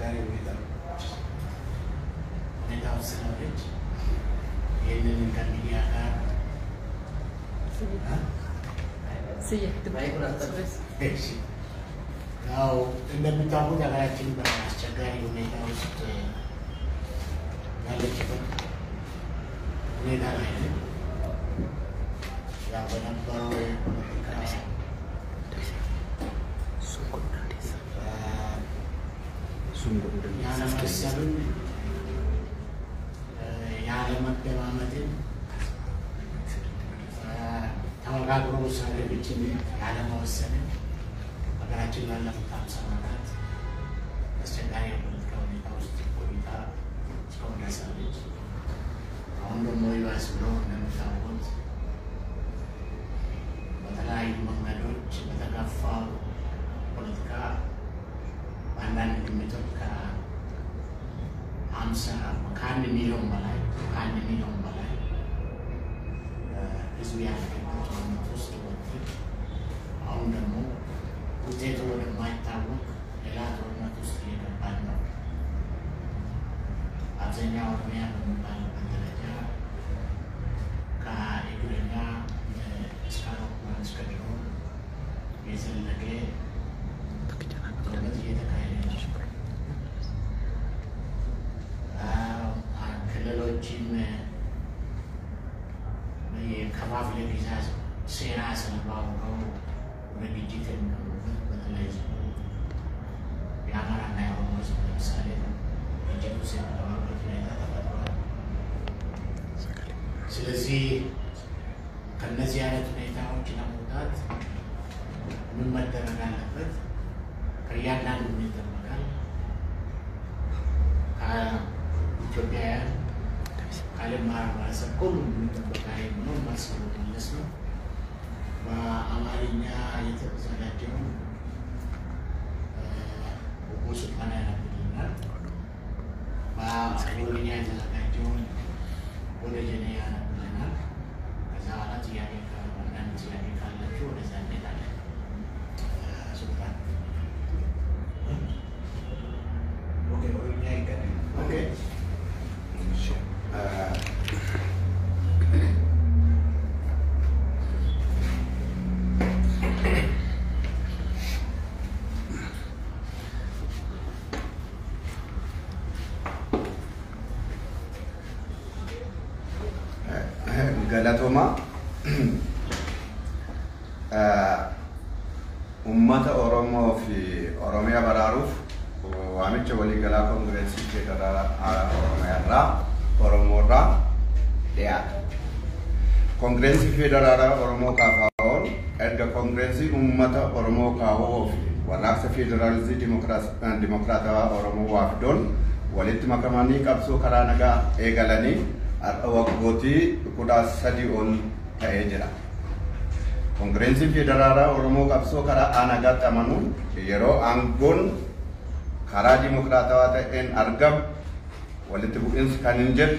አስቸጋሪ ሁኔታ ስለሆነች ይህንን ከሚዲያ ጋር ያው እንደምታውቁት ሀገራችን በአስቸጋሪ ሁኔታ ውስጥ ያለችበት ሁኔታ ላይ ነው። ያው በነበረው የፖለቲካ ያለመሰብን ያለመደማመጥን ተመካክሮ ውሳኔዎችን ያለመወሰንን ሀገራችን ላለፉት 50 ዓመታት አስቸጋሪ የፖለቲካ ሁኔታ ውስጥ ቆይታ እስካሁን ደርሳለች። አሁን ደግሞ ይባስ ብሎ እንደምታውቁት በተለያዩ መንገዶች በተጋፋው ፖለቲካ በአንዳንድ ግምቶች ከ1 ሚሊዮን በላይ ህዝብ ያለበት ጦርነት ውስጥ ወጥተን አሁን ደግሞ ውጤቱ ወደማይታወቅ ሌላ ጦርነት ውስጥ እየገባን ነው። አብዛኛው ኦሮሚያ በሚባልበት ደረጃ ከእግረኛ እስከ አውሮፕላን እስከ ድሮን የዘለቀ ጦርነት እየተካሄደ ነው። ክልሎችን ከፋፍለ ግዛት ሴራ ሰለባ ሆነው ወደ ግጭት የሚገቡበት በተለይ የአማራና የኦሮሞ ህዝብ ለምሳሌ ግጭት ውስጥ የሚገባበት ሁኔታ ተፈጥሯል። ስለዚህ ከእነዚህ አይነት ሁኔታዎች ለመውጣት ምን መደረግ አለበት? ከእያንዳንዱ ምን ይጠበቃል? ከኢትዮጵያውያን ከዓለም ማህበረሰብ ሁሉም የሚጠበቅ ነው ማሰብ መለስ ነው። በአማርኛ የተዘጋጀውን ስልጠና ያነብልናል። በኦሮምኛ የተዘጋጀውን ወደ ጀኔ ያነብልናል። ከዛ በኋላ አንዳንድ ጥያቄ ካላችሁ ወደዛ እንሄዳለን። ሱልጣን ኦሮምኛ ይቀጥል። galatoma ummata Oromoo fi Oromiyaa baraaruuf waamicha waliigalaa koongireensii federaalaa Oromiyaarraa Oromoorraa dhiyaata. Koongireensii federaalaa Oromoo KFO'n erga koongireensii ummata Oromoo KFO fi warraaqsa federaalizii dimokiraatawaa Oromoo waafdoon walitti makamanii qabsoo karaa nagaa eegalanii waggooti 13 ol ta'ee jira. Koongireensii federaalaa Oromoo qabsoo karaa nagaatti amanuun yeroo aangoon karaa dimokiraatawaa ta'een argamu walitti bu'iinsi kan hin jirre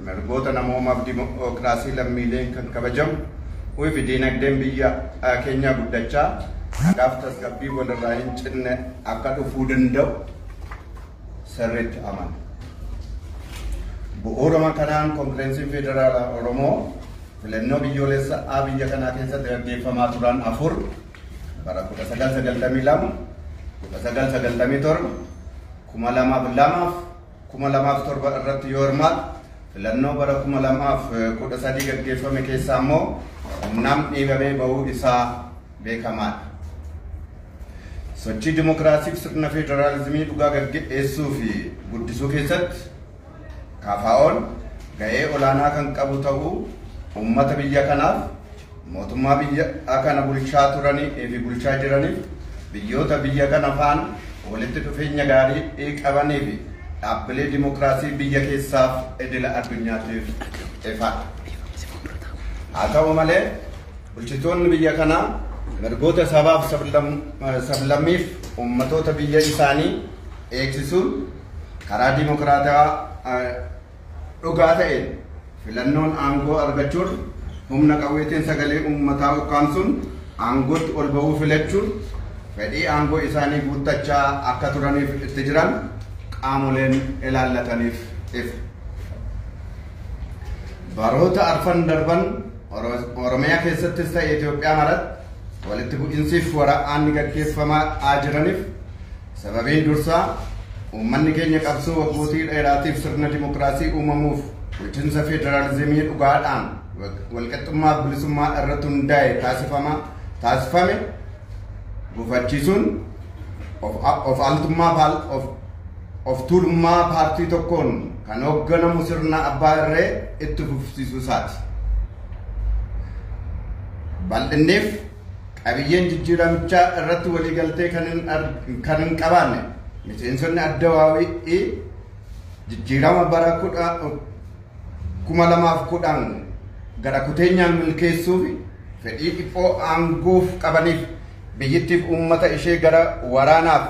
mirgoota namoomaaf dimokiraasii lammiileen kan kabajamu fi diinagdeen biyya keenyaa guddachaa nagaaf tasgabbii walirraa hin cinne akka dhufuu danda'u sirriitti amana. Bu'uuruma kanaan koongireensii federaalaa Oromoo filannoo biyyoolessaa biyya kanaa keessatti gaggeeffamaa turan 4 bara 1992, 1997, 2002 fi 2007 irratti yoo hirmaatu filannoo bara 2013 gaggeeffame keessaa immoo humnaan dhiibamee bahuu isaa beekamaadha. Sochii dimokiraasiif sirna federaalizimii dhugaa gaggeessuu fi guddisuu keessatti KFO'n gahee olaanaa kan qabu ta'uu ummata biyya kanaaf mootummaa biyya kana bulchaa turanii fi bulchaa jiraniif biyyoota biyya kana faana walitti dhufeenya gaarii qabanii fi dhaabbilee dimokiraasii biyya keessaaf idila addunyaatiif ifaadha. Haa ta'u malee bulchitoonni biyya kanaa mirgoota sabaaf sablammiif ummatoota biyya isaanii eegsisuun karaa dimokiraatawaa dhugaa ta'een filannoon aangoo argachuun humna qawweetiin sagalee ummataa ukkaamsuun aangootti ol bahuu filachuun fedhii aangoo isaanii guuttachaa akka turaniif itti jiran qaamoleen ilaallataniif ifa. Baroota arfan darban Oromiyaa keessattis ta'e Itoophiyaa maratti walitti bu'iinsiif waraanni gaggeeffamaa jiraniif sababiin dursaa uummanni keenya qabsoo waggootii dheeraatiif sirna dimokiraasii uumamuuf bulchiinsa federaalizimii dhugaadhaan walqixxummaa bilisummaa irratti hundaa'e taasifame gufachiisuun of tuulummaa paartii tokkoon kan hoogganamu sirna abbaa irree itti fufsiisuusaati. Bal'inneef qabiyyeen jijjiiramichaa irratti waliigaltee kan hin qabaanne miseensonni Addawaawii jijjiirama bara 2010 gara kuteenyaan milkeessuuf fedhii dhiphoo aangoof qabaniif biyyittiif uummata ishee gara waraanaaf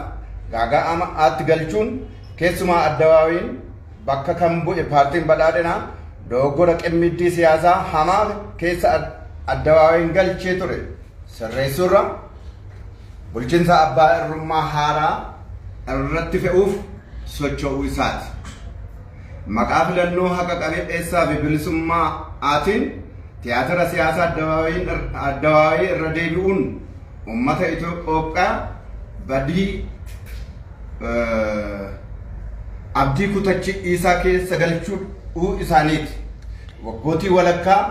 gaaga'amaatti galchuun keessumaa Addawaawiin bakka kan bu'e paartiin badhaadhinaa dogoggora qimmiddii siyaasaa hamaa keessa Addawaawiin galchee ture sirreessuurra bulchiinsa abbaa irrummaa haaraa irratti fe'uuf socho'uu isaati. Maqaa filannoo haqa qabeessaa fi bilisummaatiin tiyaatira siyaasaa Addawaawii irra deebi'uun uummata Itoophiyaa badii abdii kutachiisaa keessa galchuu isaaniiti. Waggootii walakkaa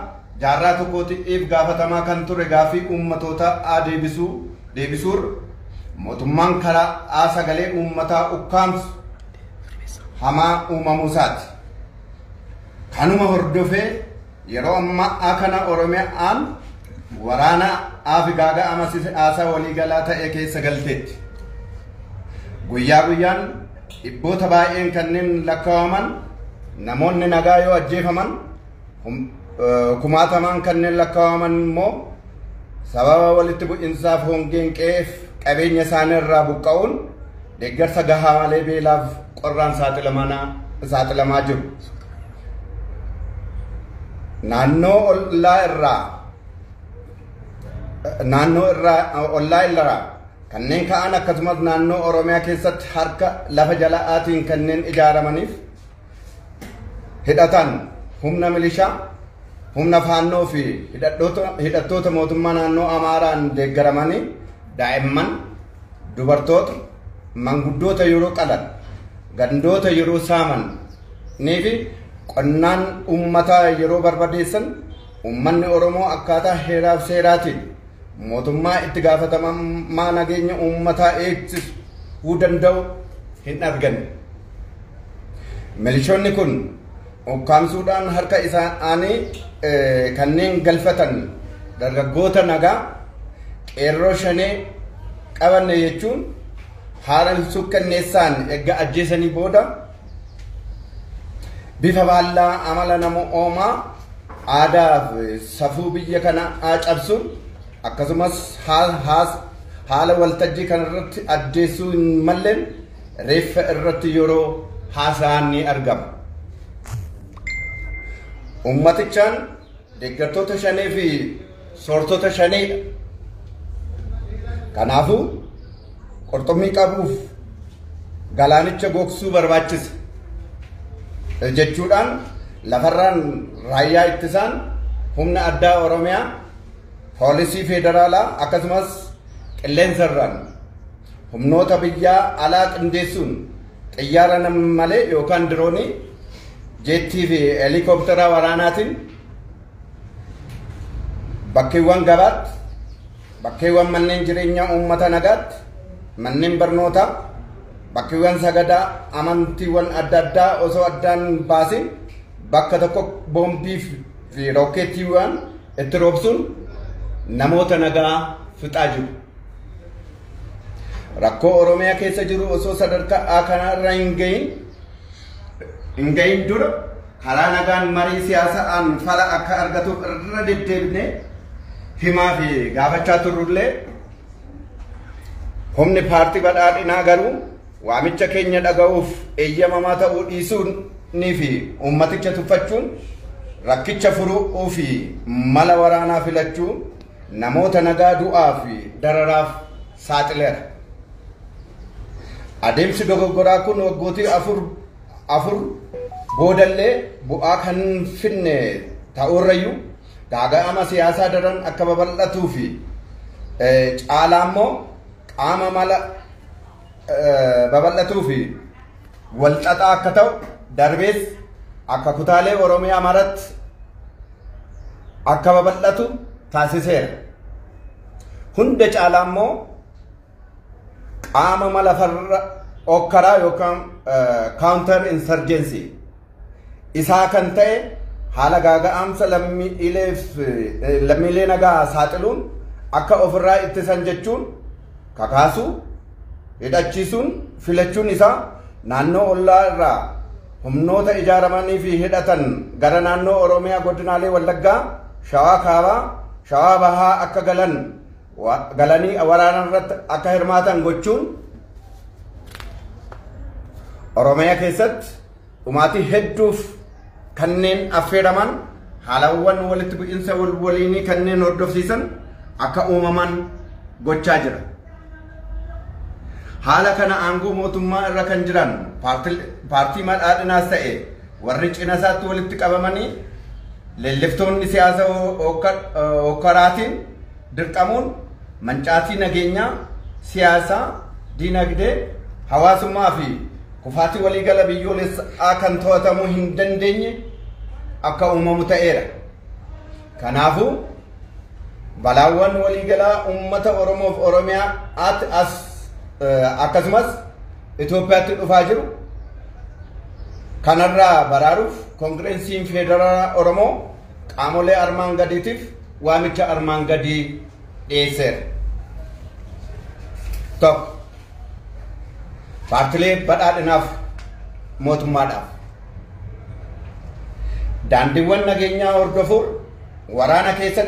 jaarraa tokkootiif gaafatamaa kan ture gaaffii uummatootaa deebisuur mootummaan karaa sagalee uummataa ukkaamsu hamaa uumamuusaati. Kanuma hordofee yeroo ammaa kana Oromiyaan waraana fi gaaga'ama siyaasaa waliigalaa ta'e keessa galteetti. Guyyaa guyyaan dhibboota baay'een kanneen lakkaa'aman namoonni nagaa yoo ajjeefaman kumaatamaan kanneen lakkaa'aman immoo sababa walitti bu'iinsaaf hongeen qe'eef qabeenya isaanii irraa buqqa'uun deeggarsa gahaa malee beelaaf qorraan saaxilamaa jiru. Naannoo ollaa irraa kanneen ka'an akkasumas naannoo Oromiyaa keessatti harka lafa jala'aatiin kanneen ijaaramaniif hidhatan humna milishaa, humna faannoo fi hidhattoota mootummaa naannoo Amaaraan deeggaramanii daa'imman, dubartoota, manguddoota yeroo qalan, gandoota yeroo saaman fi qonnaan uummataa yeroo barbadeessan uummanni Oromoo akkaataa heeraaf seeraatiin mootummaa itti gaafatamummaa nageenya uummataa eegsisuu danda'u hin arganne. Milishoonni kun ukkaamsuudhaan harka isaanii kanneen galfatan dargaggoota nagaa qeerroo shanee qabanne jechuun haala sukkanneessaan erga ajjeesanii booda bifa baallaa amala nama oomaa aadaa fi safuu biyya kanaa cabsuun akkasumas haala waltajjii kanarratti addeessuu hin malleen reeffa irratti yeroo haasa'an ni argama. Uummatichaan deeggartoota shanee fi soortota shanee kanaafuu qurxummii qabuuf galaanicha gogsuu barbaachisa jechuudhaan lafarraan raayyaa ittisaan humna addaa Oromiyaa poolisii federaalaa akkasumas qilleensarraan humnoota biyyaa alaa qindeessuun xiyyaara malee yookaan diroonii jeettii fi helikooftera waraanaatiin bakkeewwan gabaatti, bakkeewwan manneen jireenyaa uummata nagaatti, manneen barnootaa, bakkeewwan sagadaa amantiiwwan adda addaa osoo addaan baasin bakka tokko boombii fi rookeettiiwwan itti roobsuun namoota nagaa fixaa jiru. Rakkoo Oromiyaa keessa jiru osoo sadarkaa kanarra hin gahin dura karaa nagaan marii siyaasaan fala akka argatuuf irra deddeebinee himaa fi gaafachaa turrullee humni paartii badhaadhinaa garuu waamicha keenya dhaga'uuf eeyyamamaa ta'uu dhiisuunii fi uummaticha tuffachuun rakkicha furuu fi mala waraanaa filachuu namoota nagaa du'aa fi dararaaf saaxileera. Adeemsi dogoggoraa kun waggootii afur boodallee bu'aa kan finne ta'urrayyuu gaaga'ama siyaasaa daran akka babal'atuu fi caalaa immoo qaama mala babal'atuu fi walxaxaa akka ta'u darbees akka kutaalee Oromiyaa maratti akka babal'atu taasiseera. Hunda caalaa immoo qaama mala farra okkaraa yookaan counter insurgency isaa kan ta'e haala gaaga'amsa lammiilee nagaa saaxiluun akka ofirraa ittisan jechuun kakaasuu, hidhachiisuun, filachuun isaa naannoo ollaa irraa humnoota ijaaramanii fi hidhatan gara naannoo Oromiyaa godinaalee Wallaggaa, Shawaa Kaabaa, Shawaa Bahaa akka galanii waraana irratti akka hirmaatan gochuun Oromiyaa keessatti dhumaatii hedduuf kanneen affeeraman haalawwan walitti bu'iinsa waliinii kanneen hordofsiisan akka uumaman gochaa jira. Haala kana aangoo mootummaa irra kan jiran paartii badhaadhinaas ta'e warri cina isaatti walitti qabamanii leelliftoonni siyaasa okkaraatiin dirqamuun mancaatii nageenyaa, siyaasaa, diinagdee, hawaasummaa fi kufaatii waliigala biyyoolessaa kan to'atamuu hin dandeenye akka uumamu ta'eera. Kanaafuu balaawwan waliigalaa uummata Oromoo fi Oromiyaa akkasumas Itoophiyaatti dhufaa jiru kanarraa baraaruuf Koongireensiin Federaalaa Oromoo qaamolee armaan gadiitiif waamicha armaan gadii dhiyeesseera. Tokko, paartilee badhaadhinaaf mootummaadhaaf daandiiwwan nageenyaa hordofuun waraana keessa